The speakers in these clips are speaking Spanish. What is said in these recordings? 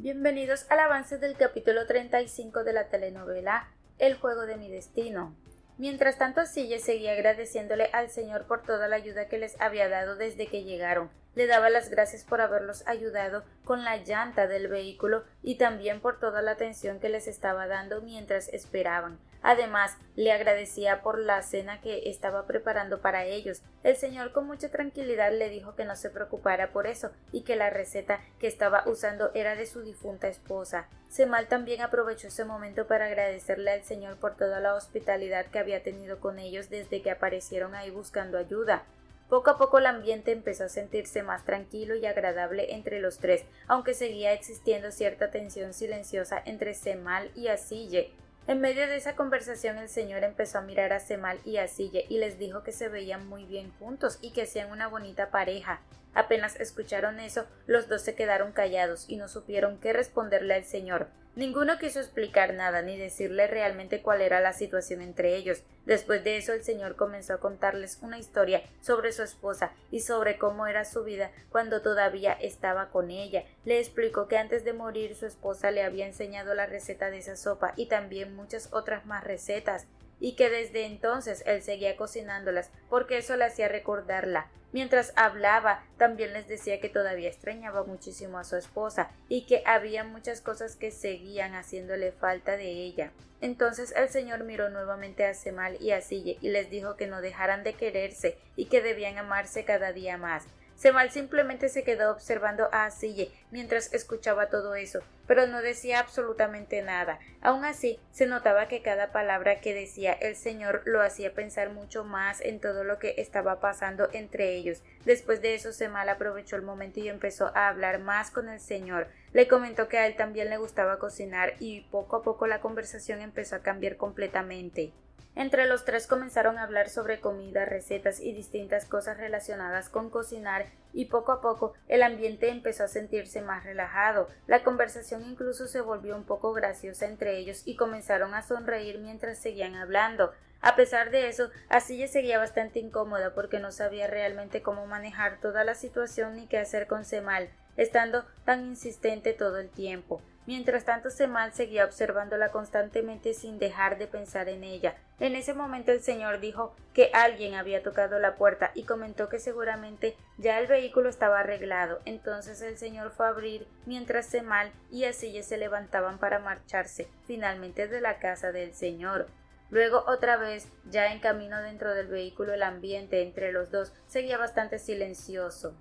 Bienvenidos al avance del capítulo 35 de la telenovela El juego de mi destino. Mientras tanto, Sille seguía agradeciéndole al Señor por toda la ayuda que les había dado desde que llegaron. Le daba las gracias por haberlos ayudado con la llanta del vehículo y también por toda la atención que les estaba dando mientras esperaban. Además, le agradecía por la cena que estaba preparando para ellos. El Señor con mucha tranquilidad le dijo que no se preocupara por eso y que la receta que estaba usando era de su difunta esposa. Semal también aprovechó ese momento para agradecerle al Señor por toda la hospitalidad que había tenido con ellos desde que aparecieron ahí buscando ayuda. Poco a poco el ambiente empezó a sentirse más tranquilo y agradable entre los tres, aunque seguía existiendo cierta tensión silenciosa entre Semal y Asille. En medio de esa conversación el Señor empezó a mirar a Semal y a Sille y les dijo que se veían muy bien juntos y que hacían una bonita pareja. Apenas escucharon eso, los dos se quedaron callados y no supieron qué responderle al Señor. Ninguno quiso explicar nada ni decirle realmente cuál era la situación entre ellos. Después de eso el Señor comenzó a contarles una historia sobre su esposa y sobre cómo era su vida cuando todavía estaba con ella. Le explicó que antes de morir su esposa le había enseñado la receta de esa sopa y también muchas otras más recetas, y que desde entonces él seguía cocinándolas porque eso le hacía recordarla. Mientras hablaba, también les decía que todavía extrañaba muchísimo a su esposa y que había muchas cosas que seguían haciéndole falta de ella. Entonces el Señor miró nuevamente a Semal y a Sille y les dijo que no dejaran de quererse y que debían amarse cada día más. Semal simplemente se quedó observando a Sille mientras escuchaba todo eso, pero no decía absolutamente nada. Aún así, se notaba que cada palabra que decía el Señor lo hacía pensar mucho más en todo lo que estaba pasando entre ellos. Después de eso, Semal aprovechó el momento y empezó a hablar más con el Señor. Le comentó que a él también le gustaba cocinar y poco a poco la conversación empezó a cambiar completamente. Entre los tres comenzaron a hablar sobre comida, recetas y distintas cosas relacionadas con cocinar y poco a poco el ambiente empezó a sentirse más relajado. La conversación incluso se volvió un poco graciosa entre ellos y comenzaron a sonreír mientras seguían hablando. A pesar de eso, Asille seguía bastante incómoda porque no sabía realmente cómo manejar toda la situación ni qué hacer con Semal, estando tan insistente todo el tiempo. Mientras tanto, Semal seguía observándola constantemente sin dejar de pensar en ella. En ese momento el Señor dijo que alguien había tocado la puerta y comentó que seguramente ya el vehículo estaba arreglado. Entonces el Señor fue a abrir mientras Semal y Asille se levantaban para marcharse finalmente de la casa del Señor. Luego otra vez, ya en camino dentro del vehículo, el ambiente entre los dos seguía bastante silencioso.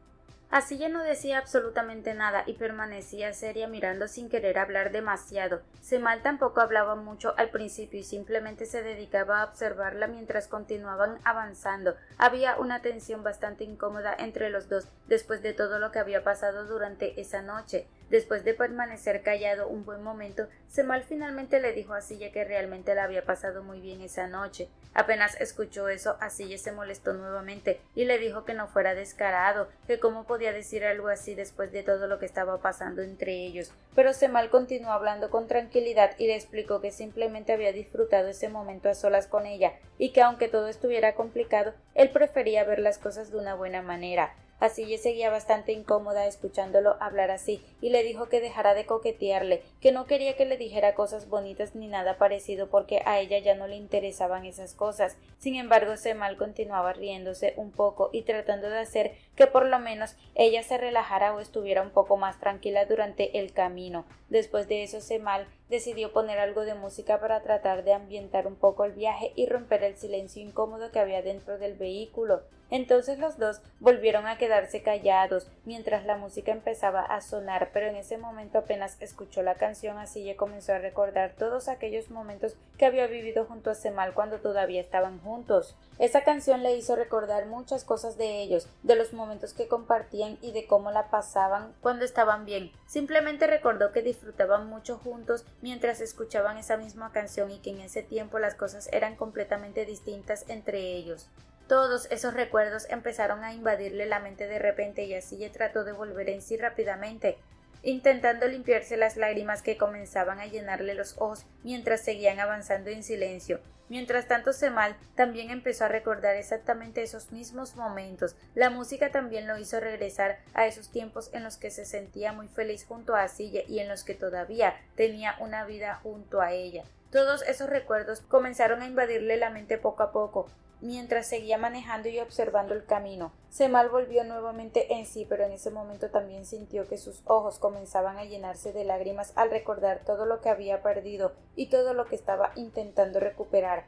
Asille no decía absolutamente nada y permanecía seria mirando sin querer hablar demasiado. Semal tampoco hablaba mucho al principio y simplemente se dedicaba a observarla mientras continuaban avanzando. Había una tensión bastante incómoda entre los dos después de todo lo que había pasado durante esa noche. Después de permanecer callado un buen momento, Semal finalmente le dijo a Asille que realmente la había pasado muy bien esa noche. Apenas escuchó eso, Asille se molestó nuevamente y le dijo que no fuera descarado, que cómo podía decir algo así después de todo lo que estaba pasando entre ellos. Pero Semal continuó hablando con tranquilidad y le explicó que simplemente había disfrutado ese momento a solas con ella y que aunque todo estuviera complicado, él prefería ver las cosas de una buena manera. Asille seguía bastante incómoda escuchándolo hablar así y le dijo que dejara de coquetearle, que no quería que le dijera cosas bonitas ni nada parecido porque a ella ya no le interesaban esas cosas. Sin embargo, Semal continuaba riéndose un poco y tratando de hacer que por lo menos ella se relajara o estuviera un poco más tranquila durante el camino. Después de eso, Semal decidió poner algo de música para tratar de ambientar un poco el viaje y romper el silencio incómodo que había dentro del vehículo. Entonces los dos volvieron a quedarse callados mientras la música empezaba a sonar, pero en ese momento apenas escuchó la canción, Asille comenzó a recordar todos aquellos momentos que había vivido junto a Semal cuando todavía estaban juntos. Esa canción le hizo recordar muchas cosas de ellos, de los momentos que compartían y de cómo la pasaban cuando estaban bien. Simplemente recordó que disfrutaban mucho juntos mientras escuchaban esa misma canción y que en ese tiempo las cosas eran completamente distintas entre ellos. Todos esos recuerdos empezaron a invadirle la mente de repente y Asille trató de volver en sí rápidamente. intentando limpiarse las lágrimas que comenzaban a llenarle los ojos mientras seguían avanzando en silencio. Mientras tanto, Cemal también empezó a recordar exactamente esos mismos momentos. La música también lo hizo regresar a esos tiempos en los que se sentía muy feliz junto a Sille y en los que todavía tenía una vida junto a ella. Todos esos recuerdos comenzaron a invadirle la mente poco a poco, mientras seguía manejando y observando el camino. Cemal volvió nuevamente en sí, pero en ese momento también sintió que sus ojos comenzaban a llenarse de lágrimas al recordar todo lo que había perdido y todo lo que estaba intentando recuperar.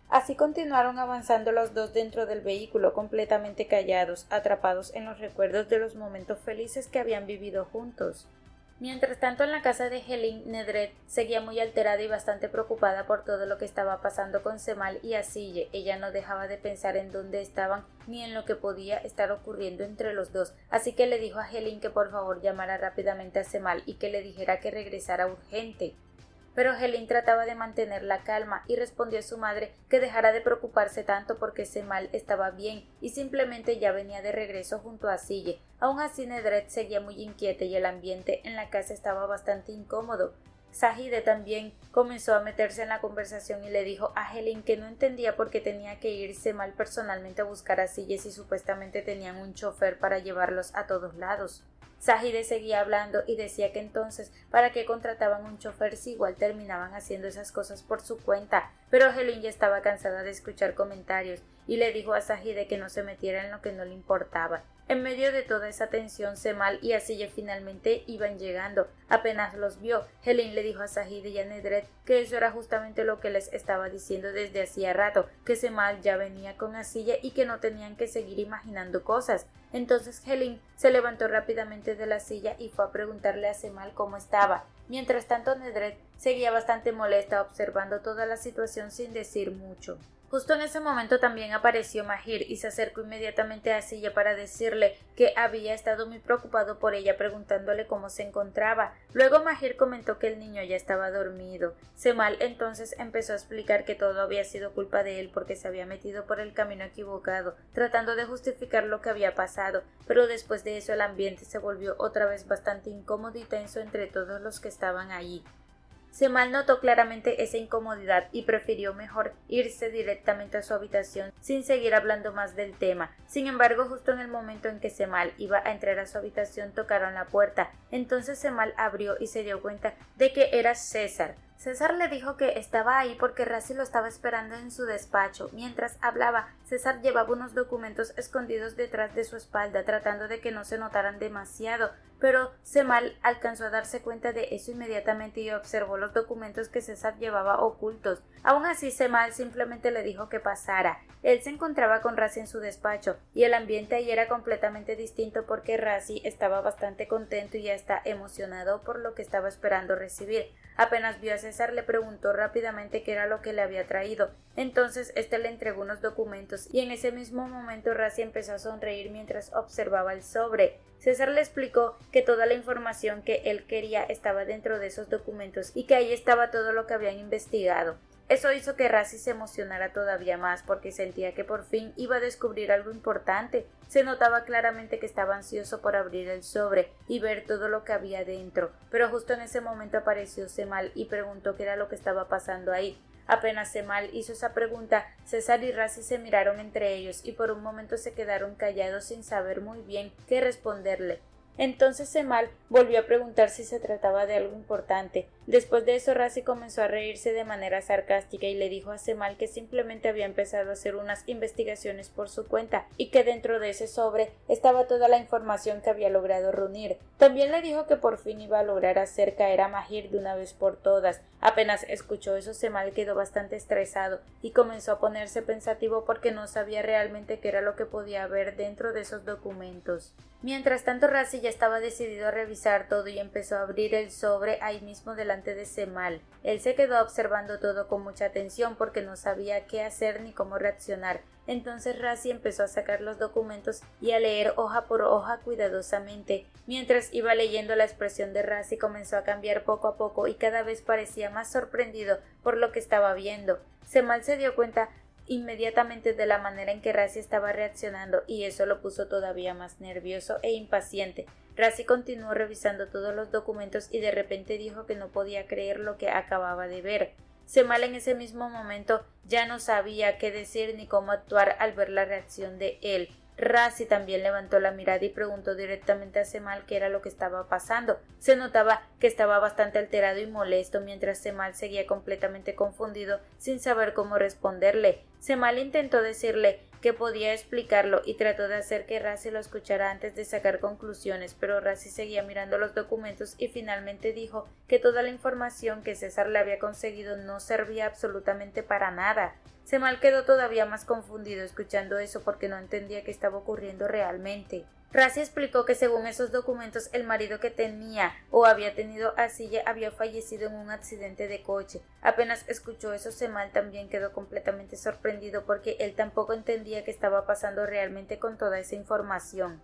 Así continuaron avanzando los dos dentro del vehículo, completamente callados, atrapados en los recuerdos de los momentos felices que habían vivido juntos. Mientras tanto, en la casa de Helin, Nedret seguía muy alterada y bastante preocupada por todo lo que estaba pasando con Cemal y Asille. Ella no dejaba de pensar en dónde estaban ni en lo que podía estar ocurriendo entre los dos, así que le dijo a Helin que por favor llamara rápidamente a Cemal y que le dijera que regresara urgente. Pero Helin trataba de mantener la calma y respondió a su madre que dejara de preocuparse tanto porque Cemal estaba bien y simplemente ya venía de regreso junto a Sille. Aún así, Nedret seguía muy inquieta y el ambiente en la casa estaba bastante incómodo. Zahide también comenzó a meterse en la conversación y le dijo a Helin que no entendía por qué tenía que ir Cemal personalmente a buscar a Sille si supuestamente tenían un chofer para llevarlos a todos lados. Zahide seguía hablando y decía que entonces ¿para qué contrataban un chofer si igual terminaban haciendo esas cosas por su cuenta? Pero Helin ya estaba cansada de escuchar comentarios y le dijo a Zahide que no se metiera en lo que no le importaba. En medio de toda esa tensión, Cemal y Asille finalmente iban llegando. Apenas los vio, Helin le dijo a Zahide y a Nedret que eso era justamente lo que les estaba diciendo desde hacía rato, que Cemal ya venía con Asille y que no tenían que seguir imaginando cosas. Entonces Helin se levantó rápidamente de la silla y fue a preguntarle a Cemal cómo estaba. Mientras tanto, Nedret seguía bastante molesta observando toda la situación sin decir mucho. Justo en ese momento también apareció Mahir y se acercó inmediatamente a Sille para decirle que había estado muy preocupado por ella, preguntándole cómo se encontraba. Luego Mahir comentó que el niño ya estaba dormido. Cemal entonces empezó a explicar que todo había sido culpa de él porque se había metido por el camino equivocado, tratando de justificar lo que había pasado, pero después de eso el ambiente se volvió otra vez bastante incómodo y tenso entre todos los que estaban allí. Cemal notó claramente esa incomodidad y prefirió mejor irse directamente a su habitación sin seguir hablando más del tema. Sin embargo, justo en el momento en que Cemal iba a entrar a su habitación tocaron la puerta. Entonces Cemal abrió y se dio cuenta de que era César. César le dijo que estaba ahí porque Razi lo estaba esperando en su despacho. Mientras hablaba, César llevaba unos documentos escondidos detrás de su espalda, tratando de que no se notaran demasiado, pero Cemal alcanzó a darse cuenta de eso inmediatamente y observó los documentos que César llevaba ocultos. Aún así, Cemal simplemente le dijo que pasara. Él se encontraba con Razi en su despacho, y el ambiente ahí era completamente distinto porque Razi estaba bastante contento y hasta emocionado por lo que estaba esperando recibir. Apenas vio a César, le preguntó rápidamente qué era lo que le había traído. Entonces éste le entregó unos documentos y en ese mismo momento Razi empezó a sonreír mientras observaba el sobre. César le explicó que toda la información que él quería estaba dentro de esos documentos y que ahí estaba todo lo que habían investigado. Eso hizo que Razi se emocionara todavía más porque sentía que por fin iba a descubrir algo importante. Se notaba claramente que estaba ansioso por abrir el sobre y ver todo lo que había dentro, pero justo en ese momento apareció Cemal y preguntó qué era lo que estaba pasando ahí. Apenas Cemal hizo esa pregunta, César y Razi se miraron entre ellos y por un momento se quedaron callados sin saber muy bien qué responderle. Entonces Cemal volvió a preguntar si se trataba de algo importante. Después de eso, Razi comenzó a reírse de manera sarcástica y le dijo a Cemal que simplemente había empezado a hacer unas investigaciones por su cuenta y que dentro de ese sobre estaba toda la información que había logrado reunir. También le dijo que por fin iba a lograr hacer caer a Mahir de una vez por todas. Apenas escuchó eso, Cemal quedó bastante estresado y comenzó a ponerse pensativo porque no sabía realmente qué era lo que podía haber dentro de esos documentos. Mientras tanto, Razi ya estaba decidido a revisar todo y empezó a abrir el sobre ahí mismo delante de Cemal. Él se quedó observando todo con mucha atención porque no sabía qué hacer ni cómo reaccionar. Entonces Razi empezó a sacar los documentos y a leer hoja por hoja cuidadosamente. Mientras iba leyendo, la expresión de Razi comenzó a cambiar poco a poco y cada vez parecía más sorprendido por lo que estaba viendo. Cemal se dio cuenta inmediatamente de la manera en que Razi estaba reaccionando y eso lo puso todavía más nervioso e impaciente. Razzie continuó revisando todos los documentos y de repente dijo que no podía creer lo que acababa de ver. Cemal en ese mismo momento ya no sabía qué decir ni cómo actuar al ver la reacción de él. Razzie también levantó la mirada y preguntó directamente a Cemal qué era lo que estaba pasando. Se notaba que estaba bastante alterado y molesto, mientras Cemal seguía completamente confundido sin saber cómo responderle. Cemal intentó decirle que podía explicarlo y trató de hacer que Razzie lo escuchara antes de sacar conclusiones, pero Razzie seguía mirando los documentos y finalmente dijo que toda la información que César le había conseguido no servía absolutamente para nada. Cemal quedó todavía más confundido escuchando eso porque no entendía qué estaba ocurriendo realmente. Razzie explicó que según esos documentos el marido que tenía o había tenido Asille había fallecido en un accidente de coche. Apenas escuchó eso, Cemal también quedó completamente sorprendido porque él tampoco entendía qué estaba pasando realmente con toda esa información.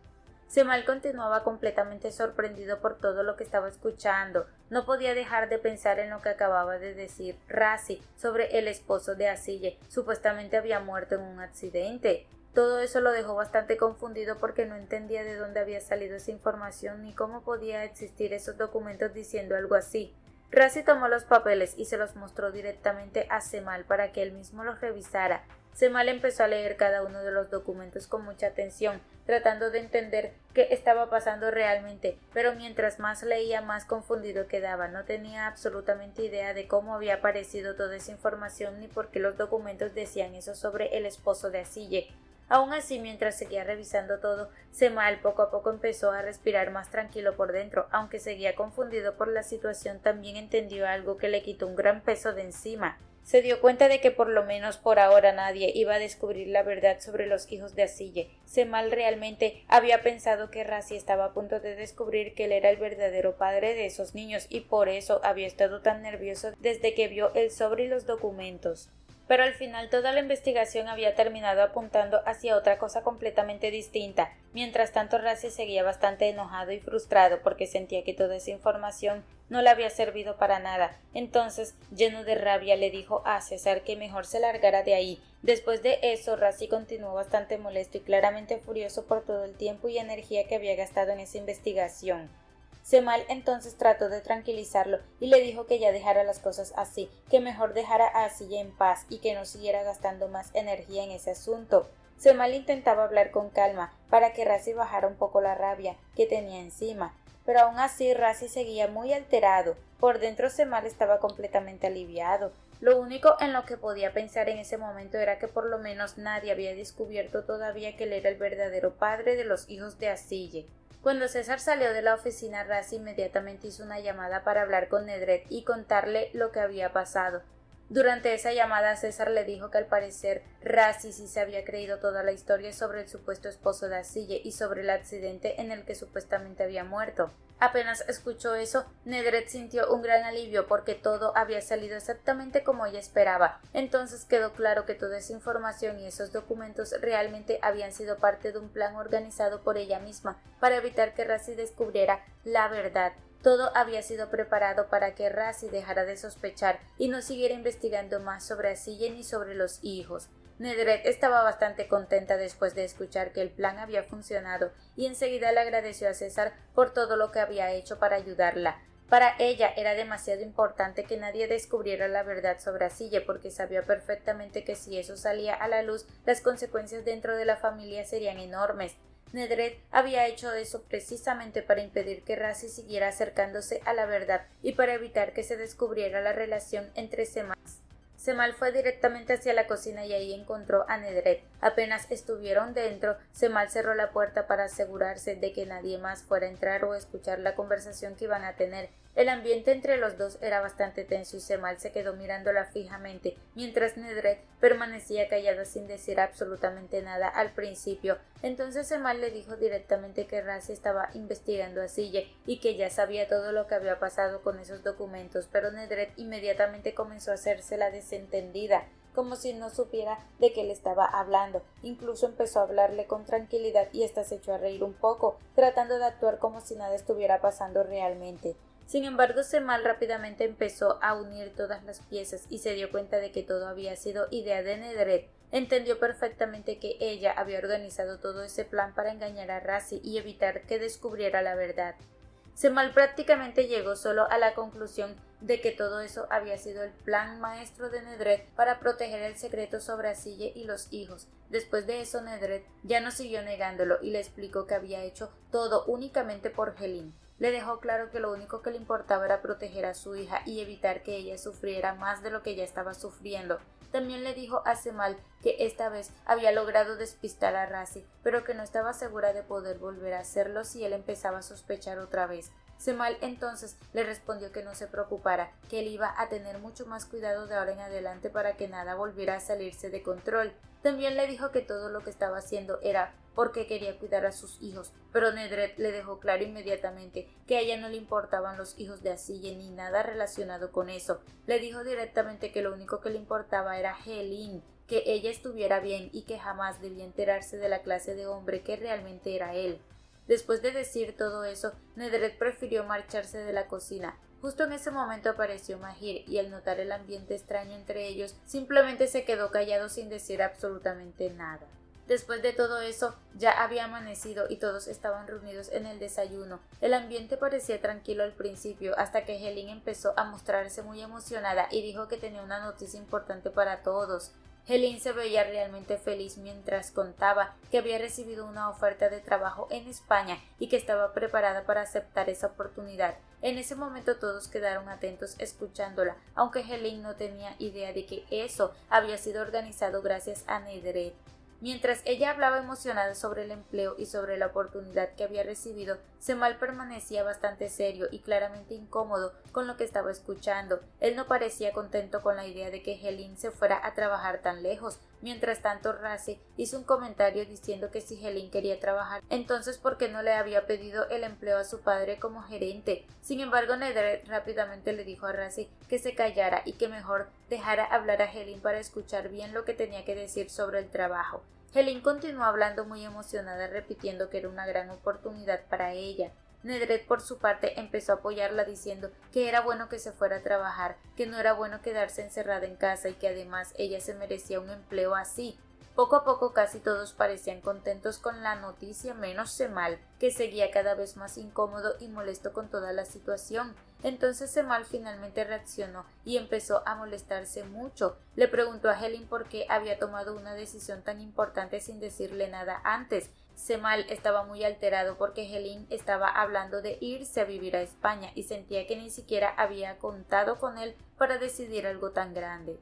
Cemal continuaba completamente sorprendido por todo lo que estaba escuchando. No podía dejar de pensar en lo que acababa de decir Razzie sobre el esposo de Asille. Supuestamente había muerto en un accidente. Todo eso lo dejó bastante confundido porque no entendía de dónde había salido esa información ni cómo podía existir esos documentos diciendo algo así. Razzie tomó los papeles y se los mostró directamente a Cemal para que él mismo los revisara. Cemal empezó a leer cada uno de los documentos con mucha atención, tratando de entender qué estaba pasando realmente, pero mientras más leía más confundido quedaba. No tenía absolutamente idea de cómo había aparecido toda esa información ni por qué los documentos decían eso sobre el esposo de Asille. Aún así, mientras seguía revisando todo, Cemal poco a poco empezó a respirar más tranquilo por dentro. Aunque seguía confundido por la situación, también entendió algo que le quitó un gran peso de encima. Se dio cuenta de que por lo menos por ahora nadie iba a descubrir la verdad sobre los hijos de Asille. Cemal realmente había pensado que Razzie estaba a punto de descubrir que él era el verdadero padre de esos niños y por eso había estado tan nervioso desde que vio el sobre y los documentos. Pero al final toda la investigación había terminado apuntando hacia otra cosa completamente distinta. Mientras tanto, Razzie seguía bastante enojado y frustrado porque sentía que toda esa información no le había servido para nada. Entonces, lleno de rabia, le dijo a César que mejor se largara de ahí. Después de eso, Razzie continuó bastante molesto y claramente furioso por todo el tiempo y energía que había gastado en esa investigación. Cemal entonces trató de tranquilizarlo y le dijo que ya dejara las cosas así, que mejor dejara a Asille en paz y que no siguiera gastando más energía en ese asunto. Cemal intentaba hablar con calma para que Razzie bajara un poco la rabia que tenía encima, pero aún así Razzie seguía muy alterado. Por dentro Cemal estaba completamente aliviado. Lo único en lo que podía pensar en ese momento era que por lo menos nadie había descubierto todavía que él era el verdadero padre de los hijos de Asille. Cuando César salió de la oficina, Razzie inmediatamente hizo una llamada para hablar con Nedret y contarle lo que había pasado. Durante esa llamada, César le dijo que al parecer Razzie sí se había creído toda la historia sobre el supuesto esposo de Asille y sobre el accidente en el que supuestamente había muerto. Apenas escuchó eso, Nedret sintió un gran alivio porque todo había salido exactamente como ella esperaba. Entonces quedó claro que toda esa información y esos documentos realmente habían sido parte de un plan organizado por ella misma para evitar que Razzie descubriera la verdad. Todo había sido preparado para que Razzie dejara de sospechar y no siguiera investigando más sobre Asille ni sobre los hijos. Nedret estaba bastante contenta después de escuchar que el plan había funcionado y enseguida le agradeció a César por todo lo que había hecho para ayudarla. Para ella era demasiado importante que nadie descubriera la verdad sobre Asille porque sabía perfectamente que si eso salía a la luz, las consecuencias dentro de la familia serían enormes. Nedret había hecho eso precisamente para impedir que Razzie siguiera acercándose a la verdad y para evitar que se descubriera la relación entre Cemal. Cemal fue directamente hacia la cocina y ahí encontró a Nedret. Apenas estuvieron dentro, Cemal cerró la puerta para asegurarse de que nadie más fuera a entrar o escuchar la conversación que iban a tener. El ambiente entre los dos era bastante tenso y Cemal se quedó mirándola fijamente, mientras Nedret permanecía callada sin decir absolutamente nada al principio. Entonces Cemal le dijo directamente que Razzie estaba investigando a Asille y que ya sabía todo lo que había pasado con esos documentos, pero Nedret inmediatamente comenzó a hacerse la desentendida, como si no supiera de qué le estaba hablando. Incluso empezó a hablarle con tranquilidad y hasta se echó a reír un poco, tratando de actuar como si nada estuviera pasando realmente. Sin embargo, Cemal rápidamente empezó a unir todas las piezas y se dio cuenta de que todo había sido idea de Nedret. Entendió perfectamente que ella había organizado todo ese plan para engañar a Razi y evitar que descubriera la verdad. Semal prácticamente llegó solo a la conclusión de que todo eso había sido el plan maestro de Nedret para proteger el secreto sobre Asille y los hijos. Después de eso, Nedret ya no siguió negándolo y le explicó que había hecho todo únicamente por Helin. Le dejó claro que lo único que le importaba era proteger a su hija y evitar que ella sufriera más de lo que ya estaba sufriendo. También le dijo a Semal que esta vez había logrado despistar a Razi, pero que no estaba segura de poder volver a hacerlo si él empezaba a sospechar otra vez. Semal entonces le respondió que no se preocupara, que él iba a tener mucho más cuidado de ahora en adelante para que nada volviera a salirse de control. También le dijo que todo lo que estaba haciendo era porque quería cuidar a sus hijos, pero Nedret le dejó claro inmediatamente que a ella no le importaban los hijos de Asille ni nada relacionado con eso. Le dijo directamente que lo único que le importaba era Helin, que ella estuviera bien y que jamás debía enterarse de la clase de hombre que realmente era él. Después de decir todo eso, Nedret prefirió marcharse de la cocina. Justo en ese momento apareció Mahir y al notar el ambiente extraño entre ellos, simplemente se quedó callado sin decir absolutamente nada. Después de todo eso, ya había amanecido y todos estaban reunidos en el desayuno. El ambiente parecía tranquilo al principio, hasta que Helin empezó a mostrarse muy emocionada y dijo que tenía una noticia importante para todos. Helin se veía realmente feliz mientras contaba que había recibido una oferta de trabajo en España y que estaba preparada para aceptar esa oportunidad. En ese momento todos quedaron atentos escuchándola, aunque Helin no tenía idea de que eso había sido organizado gracias a Nedret. Mientras ella hablaba emocionada sobre el empleo y sobre la oportunidad que había recibido, Semal permanecía bastante serio y claramente incómodo con lo que estaba escuchando. Él no parecía contento con la idea de que Helin se fuera a trabajar tan lejos. Mientras tanto, Razi hizo un comentario diciendo que si Helin quería trabajar, entonces ¿por qué no le había pedido el empleo a su padre como gerente? Sin embargo, Nedret rápidamente le dijo a Razi que se callara y que mejor dejara hablar a Helin para escuchar bien lo que tenía que decir sobre el trabajo. Helin continuó hablando muy emocionada, repitiendo que era una gran oportunidad para ella. Nedret, por su parte, empezó a apoyarla diciendo que era bueno que se fuera a trabajar, que no era bueno quedarse encerrada en casa y que además ella se merecía un empleo así. Poco a poco casi todos parecían contentos con la noticia, menos Semal, que seguía cada vez más incómodo y molesto con toda la situación. Entonces Semal finalmente reaccionó y empezó a molestarse mucho. Le preguntó a Helin por qué había tomado una decisión tan importante sin decirle nada antes. Semal estaba muy alterado porque Helin estaba hablando de irse a vivir a España y sentía que ni siquiera había contado con él para decidir algo tan grande.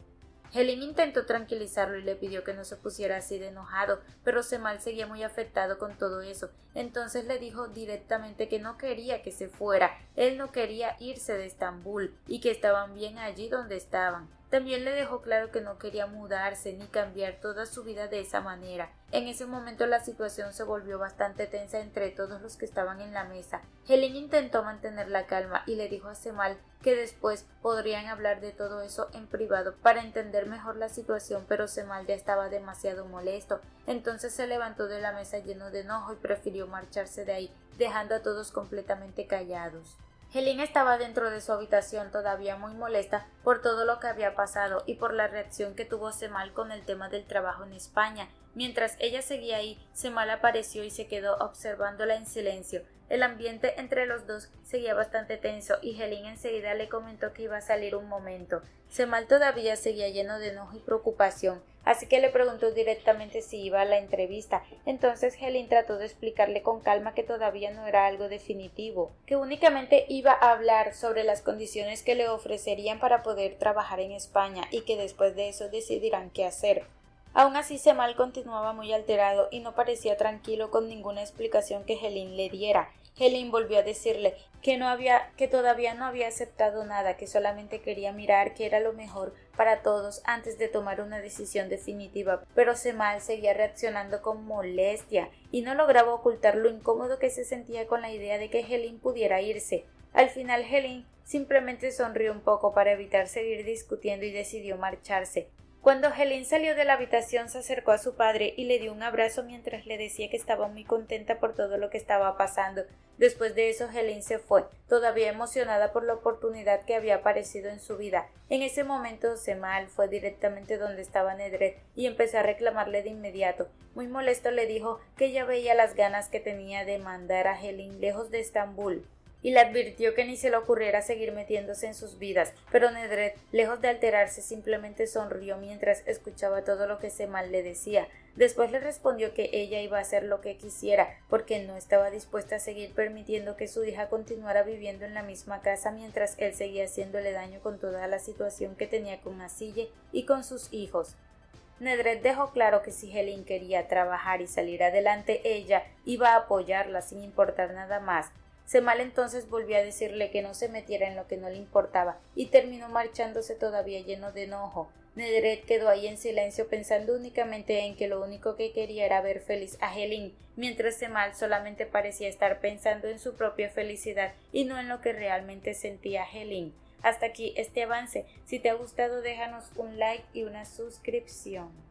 Helin intentó tranquilizarlo y le pidió que no se pusiera así de enojado, pero Semal seguía muy afectado con todo eso. Entonces le dijo directamente que no quería que se fuera, él no quería irse de Estambul y que estaban bien allí donde estaban. También le dejó claro que no quería mudarse ni cambiar toda su vida de esa manera. En ese momento la situación se volvió bastante tensa entre todos los que estaban en la mesa. Helin intentó mantener la calma y le dijo a Semal que después podrían hablar de todo eso en privado para entender mejor la situación, pero Semal ya estaba demasiado molesto. Entonces se levantó de la mesa lleno de enojo y prefirió marcharse de ahí, dejando a todos completamente callados. Helin estaba dentro de su habitación todavía muy molesta por todo lo que había pasado y por la reacción que tuvo Semal con el tema del trabajo en España. Mientras ella seguía ahí, Semal apareció y se quedó observándola en silencio. El ambiente entre los dos seguía bastante tenso y Helin enseguida le comentó que iba a salir un momento. Semal todavía seguía lleno de enojo y preocupación, así que le preguntó directamente si iba a la entrevista. Entonces Helin trató de explicarle con calma que todavía no era algo definitivo, que únicamente iba a hablar sobre las condiciones que le ofrecerían para poder trabajar en España y que después de eso decidirán qué hacer. Aún así, Semal continuaba muy alterado y no parecía tranquilo con ninguna explicación que Helin le diera. Helin volvió a decirle que todavía no había aceptado nada, que solamente quería mirar qué era lo mejor para todos antes de tomar una decisión definitiva, pero Semal seguía reaccionando con molestia y no lograba ocultar lo incómodo que se sentía con la idea de que Helin pudiera irse. Al final Helin simplemente sonrió un poco para evitar seguir discutiendo y decidió marcharse. Cuando Helen salió de la habitación se acercó a su padre y le dio un abrazo mientras le decía que estaba muy contenta por todo lo que estaba pasando. Después de eso Helen se fue, todavía emocionada por la oportunidad que había aparecido en su vida. En ese momento Cemal fue directamente donde estaba Nedret y empezó a reclamarle de inmediato. Muy molesto le dijo que ya veía las ganas que tenía de mandar a Helen lejos de Estambul, y le advirtió que ni se le ocurriera seguir metiéndose en sus vidas, pero Nedret, lejos de alterarse, simplemente sonrió mientras escuchaba todo lo que Cemal le decía. Después le respondió que ella iba a hacer lo que quisiera, porque no estaba dispuesta a seguir permitiendo que su hija continuara viviendo en la misma casa mientras él seguía haciéndole daño con toda la situación que tenía con Asille y con sus hijos. Nedret dejó claro que si Helen quería trabajar y salir adelante, ella iba a apoyarla sin importar nada más. Cemal entonces volvió a decirle que no se metiera en lo que no le importaba y terminó marchándose todavía lleno de enojo. Nedret quedó ahí en silencio pensando únicamente en que lo único que quería era ver feliz a Helen, mientras Cemal solamente parecía estar pensando en su propia felicidad y no en lo que realmente sentía Helen. Hasta aquí este avance. Si te ha gustado déjanos un like y una suscripción.